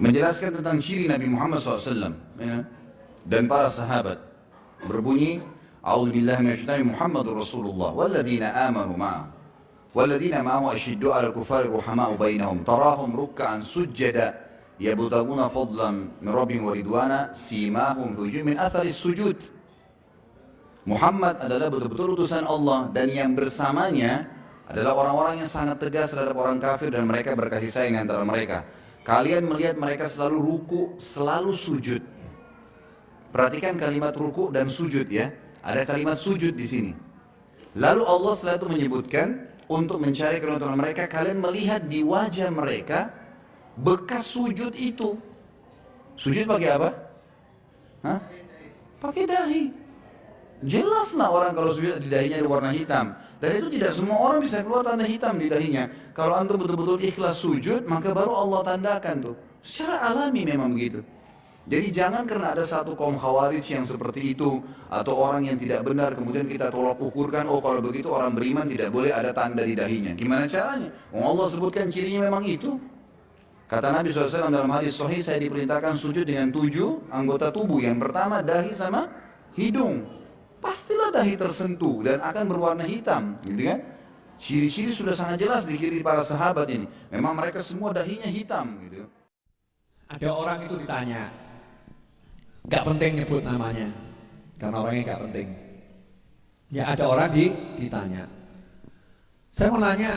menjelaskan tentang ciri Nabi Muhammad SAW ya, dan para sahabat berbunyi A'udzubillahi minasyaitonir Muhammadur Rasulullah walladzina amanu ma'ahu walladzina ma'ahu asyiddu 'alal kufari ruhama'u bainahum tarahum ruk'an sujada yabtaguna fadlan min rabbihim wa ridwana simahum fi wujuhihim min atharis sujud. Muhammad adalah betul-betul utusan Allah dan yang bersamanya adalah orang-orang yang sangat tegas terhadap orang kafir dan mereka berkasih sayang antara mereka. Kalian melihat mereka selalu ruku, selalu sujud. Perhatikan kalimat ruku dan sujud ya. Ada kalimat sujud di sini. Lalu Allah setelah itu menyebutkan untuk mencari keuntungan mereka, kalian melihat di wajah mereka bekas sujud itu. Sujud pakai apa? Hah? Pakai dahi. Jelaslah orang kalau sujud di dahinya ada warna hitam. Dan itu tidak semua orang bisa keluar tanda hitam di dahinya. Kalau antum betul-betul ikhlas sujud, maka baru Allah tandakan tuh. Secara alami memang begitu. Jadi jangan karena ada satu kaum khawarij yang seperti itu, atau orang yang tidak benar, kemudian kita tolak ukurkan, oh kalau begitu orang beriman tidak boleh ada tanda di dahinya. Gimana caranya? Allah sebutkan cirinya memang itu. Kata Nabi SAW dalam hadis sahih, saya diperintahkan sujud dengan 7 anggota tubuh. Yang pertama dahi sama hidung. Pastilah dahi tersentuh dan akan berwarna hitam, gitu kan? Ciri-ciri sudah sangat jelas di kiri para sahabat ini. Memang mereka semua dahinya hitam, gitu. Ada orang itu ditanya, gak penting nyebut namanya, karena orangnya gak penting. Ya ada orang ditanya. Saya mau nanya,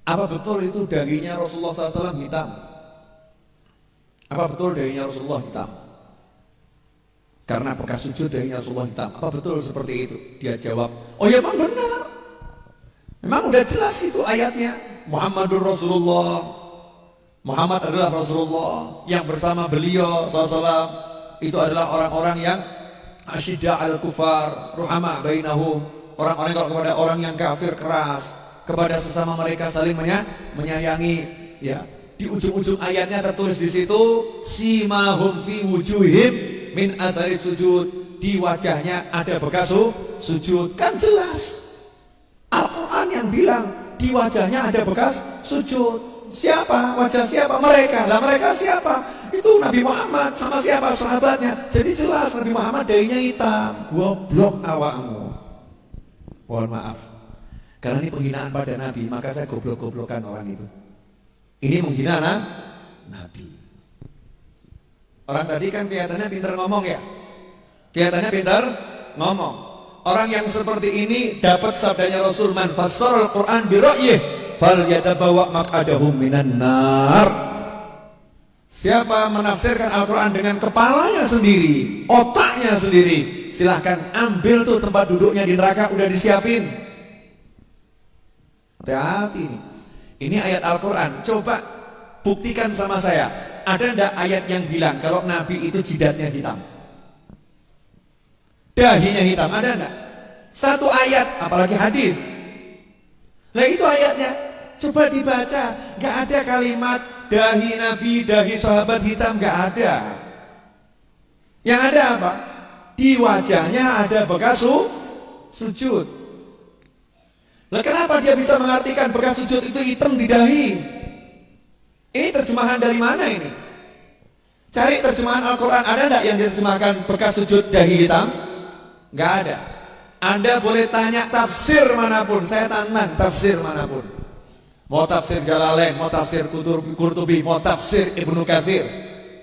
apa betul itu dahinya Rasulullah SAW hitam? Apa betul dahinya Rasulullah hitam? Karena bekas sujud dahinya Rasulullah hitam. Apa betul seperti itu? Dia jawab, oh ya memang benar. Memang udah jelas itu ayatnya. Muhammadur Rasulullah. Muhammad adalah Rasulullah. Yang bersama beliau SAW itu adalah orang-orang yang asyidda al kufar ruhama bainahum. Orang-orang kalau kepada orang yang kafir keras, kepada sesama mereka saling menyayangi. Ya, di ujung-ujung ayatnya tertulis di situ, simahum fi wujuhim min athari sujud, di wajahnya ada bekas sujud. Kan jelas Al-Quran yang bilang di wajahnya ada bekas sujud. Siapa? Wajah siapa? Mereka. Lah mereka siapa? Itu Nabi Muhammad sama siapa? Sahabatnya. Jadi jelas Nabi Muhammad dahinya hitam. Goblok awakmu. Mohon maaf, karena ini penghinaan pada Nabi, maka saya goblok-goblokan orang itu. Ini menghina Nabi. Orang tadi kan kelihatannya pintar ngomong ya. Kelihatannya pintar ngomong. Orang yang seperti ini dapat sabdanya Rasul, man fassara al-Quran bi ra'yih falyatabawa maq'adahu minan nar. Siapa menafsirkan Al-Quran dengan kepalanya sendiri, otaknya sendiri, silahkan ambil tuh tempat duduknya di neraka, udah disiapin. Hati-hati nih. Ini ayat Al-Quran. Coba buktikan sama saya. Ada enggak ayat yang bilang kalau Nabi itu jidatnya hitam? Dahinya hitam, ada enggak? Satu ayat, apalagi hadis. Nah itu ayatnya. Coba dibaca, enggak ada kalimat dahi Nabi, dahi sahabat hitam, enggak ada. Yang ada apa? Di wajahnya ada bekas sujud. Nah kenapa dia bisa mengartikan bekas sujud itu hitam di dahi? Ini terjemahan dari mana ini? Cari terjemahan Al-Quran, ada enggak yang diterjemahkan bekas sujud dahi hitam? Enggak ada. Anda boleh tanya tafsir manapun, saya tantang tafsir manapun. Mau tafsir Jalalain, mau tafsir Qurtubi, mau tafsir Ibnu Katsir,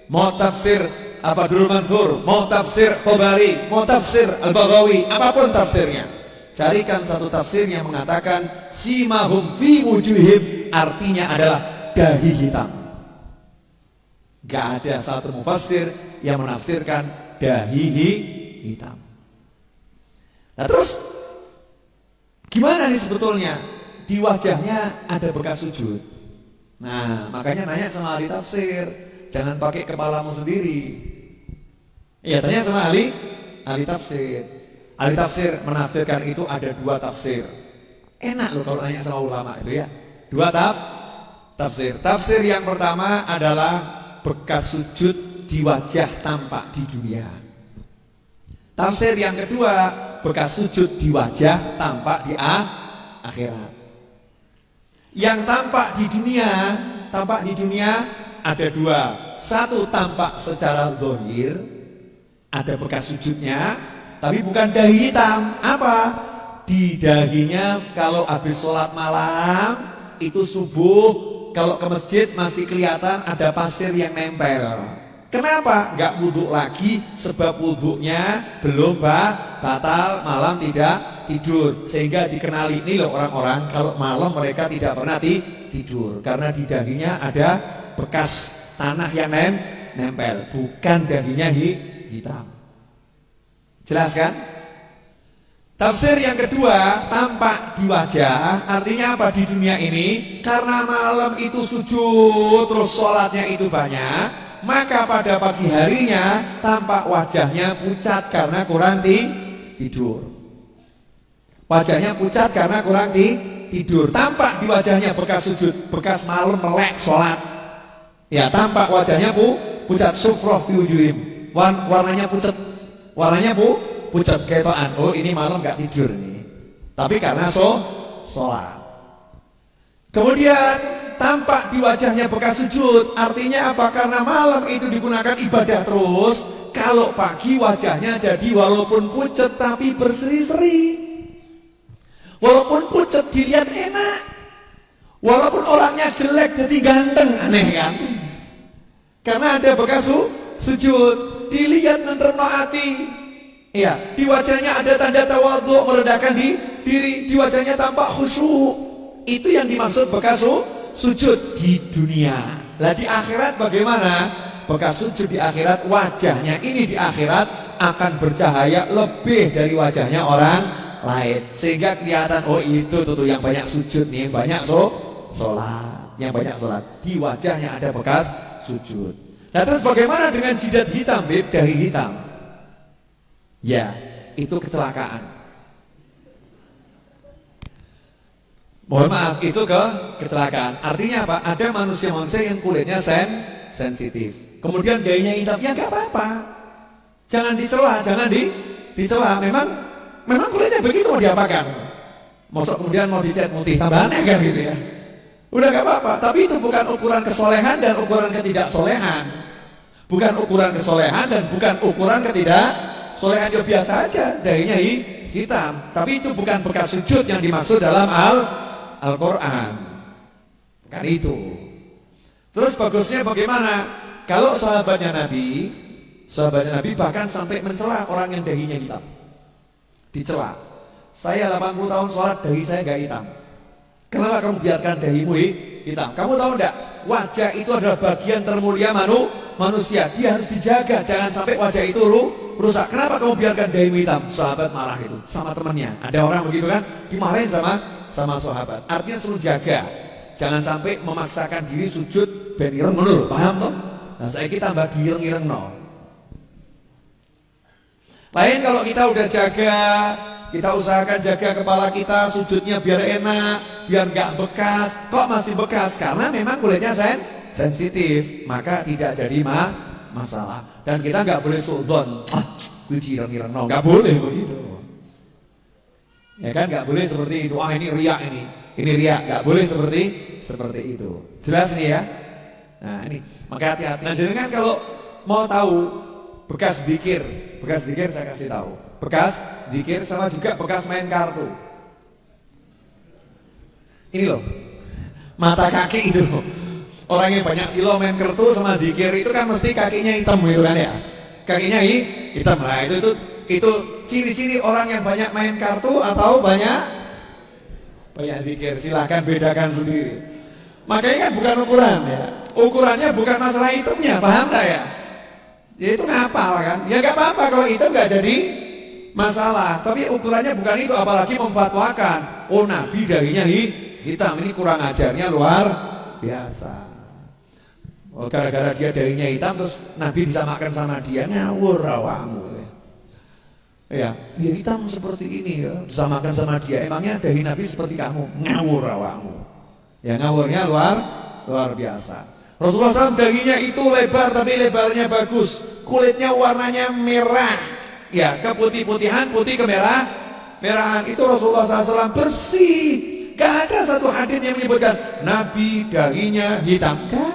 mau tafsir Abdul Mansur, mau tafsir Tabari, mau tafsir Al-Baghawi, apapun tafsirnya. Carikan satu tafsir yang mengatakan simahum fi wujuhim, artinya adalah dahi hitam. Gak ada satu mufassir yang menafsirkan dahi hitam. Nah terus gimana nih sebetulnya? Di wajahnya ada bekas sujud. Nah makanya nanya sama ahli tafsir, jangan pakai kepalamu sendiri. Iya tanya sama ahli tafsir. Ahli tafsir menafsirkan itu ada 2 tafsir. Enak loh kalau nanya sama ulama itu ya. 2 tafsir. Tafsir yang pertama adalah bekas sujud di wajah tampak di dunia. Tafsir yang kedua, bekas sujud di wajah tampak di akhirat. Yang tampak di dunia ada dua. Satu tampak secara zahir, ada bekas sujudnya, tapi bukan dahi hitam. Apa? Di dahinya kalau habis sholat malam, itu subuh, kalau ke masjid masih kelihatan ada pasir yang nempel. Kenapa? Nggak wudhu lagi, sebab wudhunya belum batal, malam tidak tidur. Sehingga dikenali ini loh orang-orang kalau malam mereka tidak pernah tidur, karena di dahinya ada bekas tanah yang nempel, bukan dahinya hitam. Jelas kan? Tafsir yang kedua, tampak di wajah, artinya apa? Di dunia ini, karena malam itu sujud, terus sholatnya itu banyak, maka pada pagi harinya tampak wajahnya pucat karena kurang tidur. Wajahnya pucat karena kurang tidur. Tampak di wajahnya bekas sujud, bekas malam melek sholat. Ya, tampak wajahnya pucat, sufroh fi wujuhim. Warnanya pucat. Warnanya pucat ketoan. Oh, ini malam gak tidur nih. Tapi karena sholat. Kemudian tampak di wajahnya bekas sujud. Artinya apa? Karena malam itu digunakan ibadah terus. Kalau pagi wajahnya jadi walaupun pucat tapi berseri-seri. Walaupun pucat dilihat enak. Walaupun orangnya jelek jadi ganteng. Aneh kan? Karena ada bekas sujud. Dilihat nenterno hati. Iya, di wajahnya ada tanda tawadhu, merendahkan diri. Di wajahnya tampak khusyuk. Itu yang dimaksud bekas sujud di dunia. Lah di akhirat bagaimana? Bekas sujud di akhirat, wajahnya ini di akhirat akan bercahaya lebih dari wajahnya orang lain. Sehingga kelihatan, oh itu tuh yang banyak sujud nih, yang banyak sholat. Yang banyak sholat. Di wajahnya ada bekas sujud. Nah terus bagaimana dengan jidat hitam, dahi hitam? Ya, itu kecelakaan. Mohon maaf, itu kecelakaan. Artinya apa? Ada manusia-manusia yang kulitnya sensitif. Kemudian dahinya hitam, ya gak apa-apa. Jangan dicela, jangan dicela. Memang kulitnya begitu mau diapakan? Maksud kemudian mau dicat putih, tambah aneh kan gitu ya. Udah gak apa-apa. Tapi itu bukan ukuran kesolehan dan ukuran ketidaksolehan. Bukan ukuran kesolehan dan bukan ukuran ketidaksolehan. Ya biasa aja, dahinya hitam. Tapi itu bukan bekas sujud yang dimaksud dalam Al-Quran. Bukan itu. Terus bagusnya bagaimana? Kalau sahabatnya Nabi bahkan sampai mencela orang yang dahinya hitam. Dicela. Saya 80 tahun sholat, dahi saya gak hitam. Kenapa kamu biarkan dahimu hitam? Kamu tahu enggak? Wajah itu adalah bagian termulia manusia. Dia harus dijaga, jangan sampai wajah itu rusak. Kenapa kamu biarkan dahimu hitam? Sahabat marah itu sama temannya. Ada orang begitu kan, dimarahin sama sahabat. Artinya suruh jaga, jangan sampai memaksakan diri sujud ben ireng ngono, paham toh? Nah, saiki tambah diireng-ireng no. Lain kalau kita udah jaga, kita usahakan jaga kepala kita, sujudnya biar enak, biar nggak bekas. Kok masih bekas? Karena memang kulitnya sensitif, maka tidak jadi masalah. Dan kita nggak boleh suudzon, gue ireng-ireng no, nggak boleh begitu. Ya kan, nggak boleh seperti itu. Ini riak ini riak, nggak boleh seperti itu. Jelas nih ya. Nah ini, maka hati-hati. Nah jadi kan kalau mau tahu bekas zikir saya kasih tahu. Bekas zikir sama juga bekas main kartu. Ini loh, mata kaki itu loh. Orang yang banyak silo main kartu sama zikir itu kan mesti kakinya hitam gitu kan ya. Kakinya hitam lah, itu ciri-ciri orang yang banyak main kartu atau banyak zikir. Silahkan bedakan sendiri. Makanya kan bukan ukuran ya. Ukurannya bukan masalah hitamnya, paham gak ya? Ya itu ngapal kan? Ya gak apa-apa kalau hitam gak jadi masalah. Tapi ukurannya bukan itu, apalagi memfatwakan. Oh Nabi dahinya hitam, ini kurang ajarnya luar biasa. Oh gara-gara dia dahinya hitam terus Nabi disamakan sama dia, ngawur awakmu. Ya hitam seperti ini ya, disamakan sama dia. Emangnya dahi Nabi seperti kamu? Ngawur awakmu. Ya ngawurnya luar biasa. Rasulullah SAW dahinya itu lebar tapi lebarnya bagus. Kulitnya warnanya merah. ya keputih-putihan, putih merahan itu Rasulullah SAW bersih. Gak ada satu hadis yang menyebutkan Nabi dahinya hitam. Gak